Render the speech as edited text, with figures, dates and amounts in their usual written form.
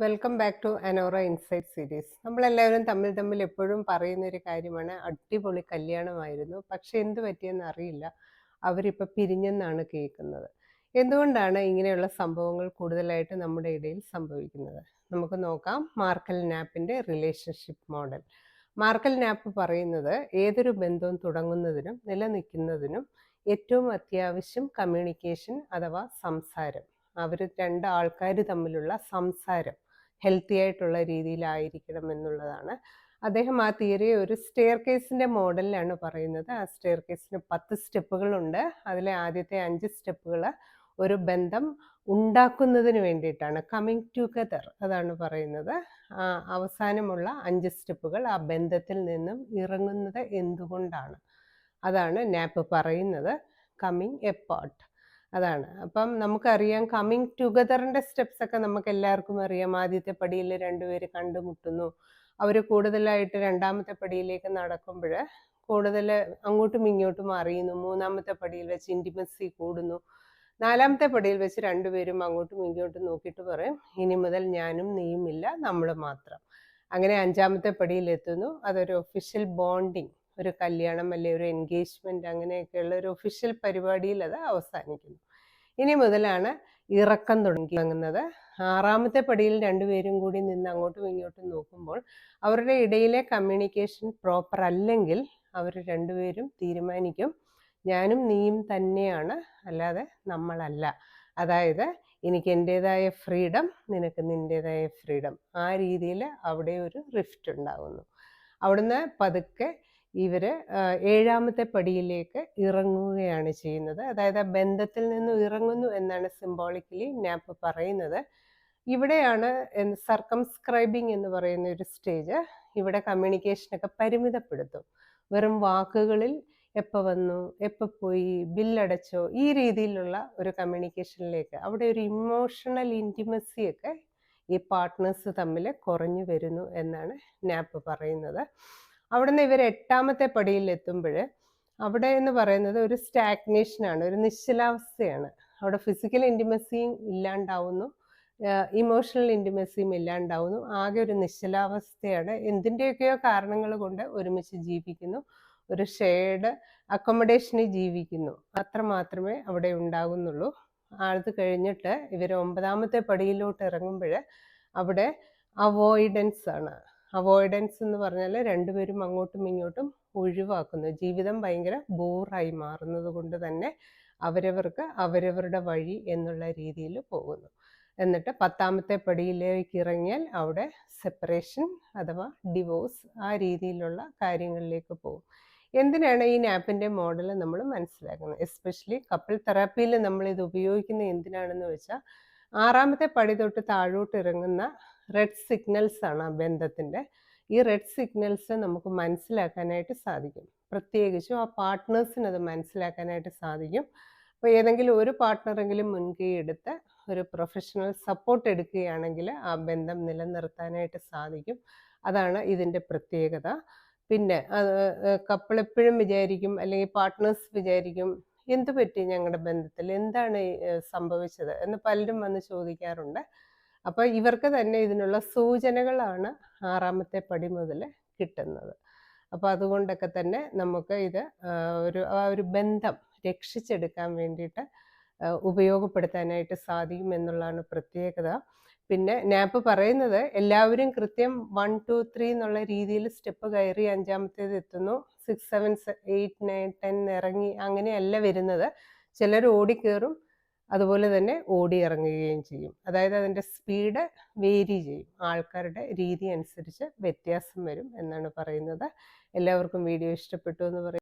Welcome back to Anora insight series. നമ്മളെല്ലാവരും തമ്മിൽ എപ്പോഴും പറയുന്ന ഒരു കാര്യമാണ് അടിപൊളി കല്യാണമായിരുന്നു, പക്ഷെ എന്ത് പറ്റിയെന്ന് അറിയില്ല, അവരിപ്പോൾ പിരിഞ്ഞെന്നാണ് കേൾക്കുന്നത്. എന്തുകൊണ്ടാണ് ഇങ്ങനെയുള്ള സംഭവങ്ങൾ കൂടുതലായിട്ട് നമ്മുടെ ഇടയിൽ സംഭവിക്കുന്നത്? നമുക്ക് നോക്കാം മാർക്കൽ നാപ്പിൻ്റെ റിലേഷൻഷിപ്പ് മോഡൽ. മാർക്കൽ നാപ്പ് പറയുന്നത് ഏതൊരു ബന്ധവും തുടങ്ങുന്നതിനും നിലനിൽക്കുന്നതിനും ഏറ്റവും അത്യാവശ്യം കമ്മ്യൂണിക്കേഷൻ അഥവാ സംസാരം, അവർ രണ്ട് ആൾക്കാർ തമ്മിലുള്ള സംസാരം ഹെൽത്തി ആയിട്ടുള്ള രീതിയിലായിരിക്കണം എന്നുള്ളതാണ്. അദ്ദേഹം ആ തിയറിയെ ഒരു സ്റ്റെയർ കേസിൻ്റെ മോഡലിലാണ് പറയുന്നത്. ആ സ്റ്റെയർ കേസിന് 10 സ്റ്റെപ്പുകളുണ്ട്. അതിലെ ആദ്യത്തെ 5 സ്റ്റെപ്പുകൾ ഒരു ബന്ധം ഉണ്ടാക്കുന്നതിന് വേണ്ടിയിട്ടാണ്, കമ്മിങ് ടുഗദർ, അതാണ് പറയുന്നത്. അവസാനമുള്ള 5 സ്റ്റെപ്പുകൾ ആ ബന്ധത്തിൽ നിന്നും ഇറങ്ങുന്നത് എന്തുകൊണ്ടാണ്, അതാണ് നാപ്പ് പറയുന്നത്. കമ്മിങ് എപ്പാർട്ട്, അതാണ്. അപ്പം നമുക്കറിയാം കമ്മിങ് ടുഗദറിൻ്റെ സ്റ്റെപ്സ് ഒക്കെ നമുക്ക് എല്ലാവർക്കും അറിയാം. ആദ്യത്തെ പടിയിൽ രണ്ടുപേര് കണ്ടുമുട്ടുന്നു, അവർ കൂടുതലായിട്ട് രണ്ടാമത്തെ പടിയിലേക്ക് നടക്കുമ്പോൾ കൂടുതൽ അങ്ങോട്ടും ഇങ്ങോട്ടും അറിയുന്നു. മൂന്നാമത്തെ പടിയിൽ വെച്ച് ഇൻറ്റിമസി കൂടുന്നു. നാലാമത്തെ പടിയിൽ വെച്ച് രണ്ടുപേരും അങ്ങോട്ടും ഇങ്ങോട്ടും നോക്കിയിട്ട് പറയും, ഇനി മുതൽ ഞാനും നീയും ഇല്ല, നമ്മൾ മാത്രം. അങ്ങനെ അഞ്ചാമത്തെ പടിയിലെത്തുന്നു. അതൊരു ഒഫീഷ്യൽ ബോണ്ടിങ്, ഒരു കല്യാണം അല്ലെ ഒരു എൻഗേജ്മെൻറ്റ്, അങ്ങനെയൊക്കെയുള്ള ഒരു ഒഫീഷ്യൽ പരിപാടിയിൽ അത് അവസാനിക്കുന്നു. ഇനി മുതലാണ് ഇറക്കം തുടങ്ങുന്നത്. ആറാമത്തെ പടിയിൽ രണ്ടുപേരും കൂടി നിന്ന് അങ്ങോട്ടും ഇങ്ങോട്ടും നോക്കുമ്പോൾ അവരുടെ ഇടയിലെ കമ്മ്യൂണിക്കേഷൻ പ്രോപ്പർ അല്ലെങ്കിൽ അവർ രണ്ടുപേരും തീരുമാനിക്കും, ഞാനും നീയും തന്നെയാണ്, അല്ലാതെ നമ്മളല്ല. അതായത് എനിക്ക് എൻ്റേതായ ഫ്രീഡം, നിനക്ക് നിൻ്റേതായ ഫ്രീഡം. ആ രീതിയിൽ അവിടെ ഒരു റിഫ്റ്റ് ഉണ്ടാകുന്നു. അവിടുന്ന് പതുക്കെ ഇവർ ഏഴാമത്തെ പടിയിലേക്ക് ഇറങ്ങുകയാണ് ചെയ്യുന്നത്. അതായത് ആ ബന്ധത്തിൽ നിന്നും ഇറങ്ങുന്നു എന്നാണ് സിംബോളിക്കലി നാപ്പ് പറയുന്നത്. ഇവിടെയാണ് സർക്കംസ്ക്രൈബിങ് എന്ന് പറയുന്ന ഒരു സ്റ്റേജ്. ഇവിടെ കമ്മ്യൂണിക്കേഷനൊക്കെ പരിമിതപ്പെടുത്തും. വെറും വാക്കുകളിൽ എപ്പോൾ വന്നു, എപ്പോൾ പോയി, ബില്ലടച്ചോ, ഈ രീതിയിലുള്ള ഒരു കമ്മ്യൂണിക്കേഷനിലേക്ക്, അവിടെ ഒരു ഇമോഷണൽ ഇൻറ്റിമസിയൊക്കെ ഈ പാർട്ട്നേഴ്സ് തമ്മിൽ കുറഞ്ഞു വരുന്നു എന്നാണ് നാപ്പ് പറയുന്നത്. അവിടുന്ന് ഇവർ എട്ടാമത്തെ പടിയിൽ എത്തുമ്പോൾ അവിടെ എന്ന് പറയുന്നത് ഒരു സ്റ്റാഗ്നേഷനാണ്, ഒരു നിശ്ചലാവസ്ഥയാണ്. അവിടെ ഫിസിക്കൽ ഇൻറ്റിമസിയും ഇല്ലാണ്ടാവുന്നു, ഇമോഷണൽ ഇൻറ്റിമസിയും ഇല്ലാണ്ടാവുന്നു. ആകെ ഒരു നിശ്ചലാവസ്ഥയാണ്. എന്തിൻ്റെയൊക്കെയോ കാരണങ്ങൾ കൊണ്ട് ഒരുമിച്ച് ജീവിക്കുന്നു, ഒരു ഷെയർഡ് അക്കോമഡേഷനിൽ ജീവിക്കുന്നു, അത്ര മാത്രമേ അവിടെ ഉണ്ടാകുന്നുള്ളൂ. അത് കഴിഞ്ഞിട്ട് ഇവർ ഒമ്പതാമത്തെ പടിയിലോട്ട് ഇറങ്ങുമ്പോൾ അവിടെ അവോയ്ഡൻസ് ആണ്. അവോയ്ഡൻസ് എന്ന് പറഞ്ഞാൽ രണ്ടുപേരും അങ്ങോട്ടും ഇങ്ങോട്ടും ഒഴിവാക്കുന്നു. ജീവിതം ഭയങ്കര ബോറായി മാറുന്നത് കൊണ്ട് തന്നെ അവരവർക്ക് അവരവരുടെ വഴി എന്നുള്ള രീതിയിൽ പോകുന്നു. എന്നിട്ട് പത്താമത്തെ പടിയിലേക്ക് ഇറങ്ങിയാൽ അവിടെ സെപ്പറേഷൻ അഥവാ ഡിവോഴ്സ്, ആ രീതിയിലുള്ള കാര്യങ്ങളിലേക്ക് പോകും. എന്തിനാണ് ഈ നാപ്പിൻ്റെ മോഡൽ നമ്മൾ മനസ്സിലാക്കുന്നത്? എസ്പെഷ്യലി കപ്പിൾ തെറാപ്പിയിൽ നമ്മളിത് ഉപയോഗിക്കുന്നത് എന്തിനാണെന്ന് വെച്ചാൽ, ആറാമത്തെ പടി തൊട്ട് താഴോട്ട് ഇറങ്ങുന്ന റെഡ് സിഗ്നൽസ് ആണ് ആ ബന്ധത്തിൻ്റെ. ഈ റെഡ് സിഗ്നൽസ് നമുക്ക് മനസ്സിലാക്കാനായിട്ട് സാധിക്കും. പ്രത്യേകിച്ചും ആ പാർട്ട്നേഴ്സിന് അത് മനസ്സിലാക്കാനായിട്ട് സാധിക്കും. അപ്പോൾ ഏതെങ്കിലും ഒരു പാർട്ട്ണറെങ്കിലും മുൻകൈ എടുത്ത് ഒരു പ്രൊഫഷണൽ സപ്പോർട്ട് എടുക്കുകയാണെങ്കിൽ ആ ബന്ധം നിലനിർത്താനായിട്ട് സാധിക്കും. അതാണ് ഇതിൻ്റെ പ്രത്യേകത. പിന്നെ കപ്പിൾ എപ്പോഴും വിചാരിക്കും, അല്ലെങ്കിൽ പാർട്ട്നേഴ്സ് വിചാരിക്കും, എന്ത് പറ്റി ഞങ്ങളുടെ ബന്ധത്തിൽ, എന്താണ് സംഭവിച്ചത് എന്ന് പലരും വന്ന് ചോദിക്കാറുണ്ട്. അപ്പോൾ ഇവർക്ക് തന്നെ ഇതിനുള്ള സൂചനകളാണ് ആറാമത്തെ പടി മുതൽ കിട്ടുന്നത്. അപ്പോൾ അതുകൊണ്ടൊക്കെ തന്നെ നമുക്ക് ഇത് ആ ഒരു ബന്ധം രക്ഷിച്ചെടുക്കാൻ വേണ്ടിയിട്ട് ഉപയോഗപ്പെടുത്താനായിട്ട് സാധിക്കും എന്നുള്ളതാണ് പ്രത്യേകത. പിന്നെ നാപ്പ് പറയുന്നത് എല്ലാവരും കൃത്യം 1, 2, 3 എന്നുള്ള രീതിയിൽ സ്റ്റെപ്പ് കയറി അഞ്ചാമത്തേത് എത്തുന്നു, 6, 7, 8, 9, 10 ഇറങ്ങി അങ്ങനെയല്ല വരുന്നത്. ചിലർ ഓടിക്കയറും, അതുപോലെ തന്നെ ഓടി ഇറങ്ങുകയും ചെയ്യും. അതായത് അതിൻ്റെ സ്പീഡ് വേരി ചെയ്യും, ആൾക്കാരുടെ രീതി അനുസരിച്ച് വ്യത്യാസം വരും എന്നാണ് പറയുന്നത്. എല്ലാവർക്കും വീഡിയോ ഇഷ്ടപ്പെട്ടു എന്ന് പറയും.